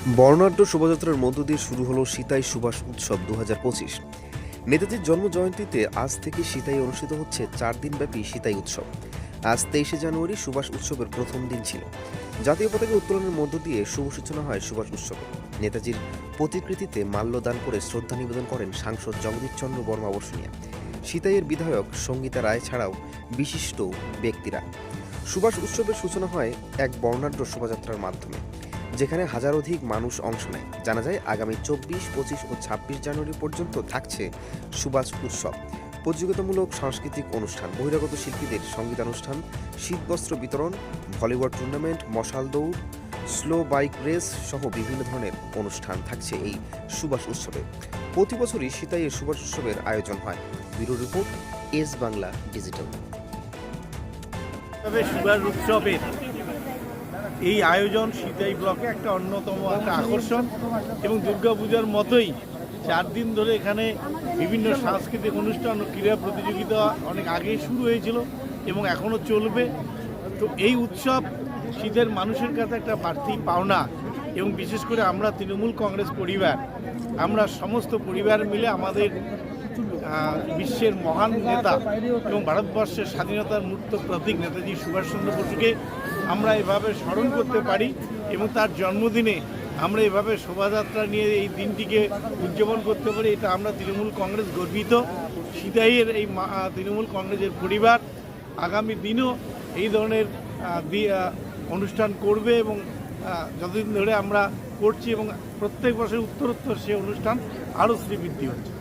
বর্ণাঢ্য শোভাযাত্রার মধ্য দিয়ে শুরু হলো সিতাই সুভাষ উৎসব 2025। নেতাজির জন্ম জয়ন্তীতে আজ থেকে সিতাই অনুষ্ঠিত হচ্ছে 4 দিনব্যাপী সিতাই উৎসব। আজ 23শে জানুয়ারি সুভাষ উৎসবের প্রথম দিন ছিল। জাতীয় পতাকা উত্তোলনের মধ্য দিয়ে শুভ সূচনা হয় সুভাষ উৎসবে। নেতাজির প্রতিকৃতিতে মাল্যদান করে শ্রদ্ধা নিবেদন করেন সাংসদ জগদীশ চন্দ্র বর্মা বসুনিয়া, সিতাইয়ের বিধায়ক সঙ্গীতা রায় ছাড়াও বিশিষ্ট ব্যক্তিরা। সুভাষ উৎসবের সূচনা হয় এক বর্ণাঢ্য শোভাযাত্রার মাধ্যমে, যেখানে হাজারোধিক মানুষ অংশ নেয়। জানা যায় আগামী 24, 25 ও 26 জানুয়ারি পর্যন্ত থাকছে সুভাষ উৎসব। প্রতিযোগিতামূলক সাংস্কৃতিক অনুষ্ঠান, বহিরাগত শিল্পীদের সঙ্গীতানুষ্ঠান, শীতবস্ত্র বিতরণ, ভলিবল টুর্নামেন্ট, মশাল দৌড়, স্লো বাইক রেস সহ বিভিন্ন ধরনের অনুষ্ঠান থাকছে এই সুভাষ উৎসবে। প্রতি বছরই সিতাইয়ে সুভাষ উৎসবের আয়োজন হয়। Bureau report, S Bangla digital. Subhas উৎসবের এই আয়োজন সিতাই ব্লকে একটা অন্যতম একটা আকর্ষণ এবং দুর্গাপূজার মতোই 4 দিন ধরে এখানে বিভিন্ন সাংস্কৃতিক অনুষ্ঠান ও ক্রীড়া প্রতিযোগিতা অনেক আগেই শুরু হয়েছিল এবং এখনও চলবে। তো এই উৎসব শীতের মানুষের কাছে একটা বাড়তি পাওনা এবং বিশেষ করে আমরা তৃণমূল কংগ্রেস পরিবার, আমরা সমস্ত পরিবার মিলে আমাদের বিশ্বের মহান নেতা এবং ভারতবর্ষের স্বাধীনতার মূর্ত প্রতীক নেতাজি সুভাষচন্দ্র বসুকে আমরা এভাবে স্মরণ করতে পারি এবং তার জন্মদিনে আমরা এভাবে শোভাযাত্রা নিয়ে এই দিনটিকে উদযাপন করতে পারি, এটা আমরা তৃণমূল কংগ্রেস গর্বিত। সিতাইয়ের এই তৃণমূল কংগ্রেসের পরিবার আগামী দিনও এই ধরনের অনুষ্ঠান করবে এবং যতদিন ধরে আমরা করছি এবং প্রত্যেক বছর উত্তরোত্তর সে অনুষ্ঠান আরও শ্রীবৃদ্ধি হচ্ছে।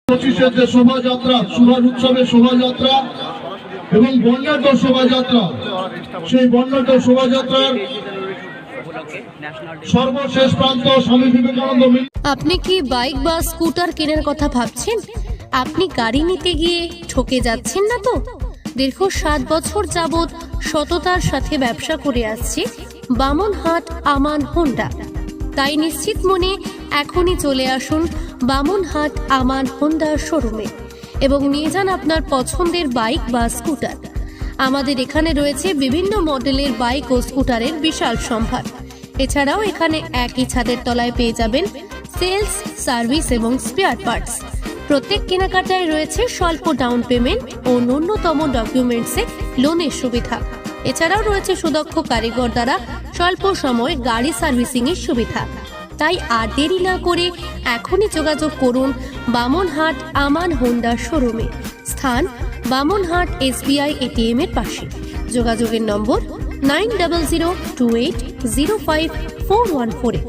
25-এর যে শোভাযাত্রা, সুভাষ উৎসবের শোভাযাত্রা এবং বর্ণাঢ্য শোভাযাত্রা, সেই বর্ণাঢ্য শোভাযাত্রার সর্বশেষ প্রান্ত স্বামী বিবেকানন্দ। আপনি কি বাইক বা স্কুটার কেনার কথা ভাবছেন? আপনি গাড়ি নিতে গিয়ে ঠকে যাচ্ছেন না তো? দীর্ঘ 7 বছর যাবৎ সততার সাথে ব্যবসা করে আসছে বামনহাট আমান হোন্ডা। তাই নিশ্চিত মনে এখনই চলে আসুন বামনহাট আমান হোন্ডা শোরুমে এবং নিয়ে যান আপনার পছন্দের বাইক বা স্কুটার। আমাদের এখানে রয়েছে বিভিন্ন মডেলের বাইক ও স্কুটারের বিশাল সম্ভার। এছাড়াও এখানে একই ছাদের তলায় পেয়ে যাবেন সেলস, সার্ভিস এবং স্পেয়ার পার্টস। প্রত্যেক কেনাকাটায় রয়েছে স্বল্প ডাউন পেমেন্ট ও ন্যূনতম ডকুমেন্টসে লোনের সুবিধা। এছাড়াও রয়েছে সুদক্ষ কারিগর দ্বারা স্বল্প সময়ে গাড়ি সার্ভিসিং এর সুবিধা। তাই আর দেরি না করে এখনই যোগাযোগ করুন বামনহাট আমান হোন্ডা শোরুমে। স্থান বামনহাট SBI ATM এর পাশে। যোগাযোগের নম্বর 9002805414।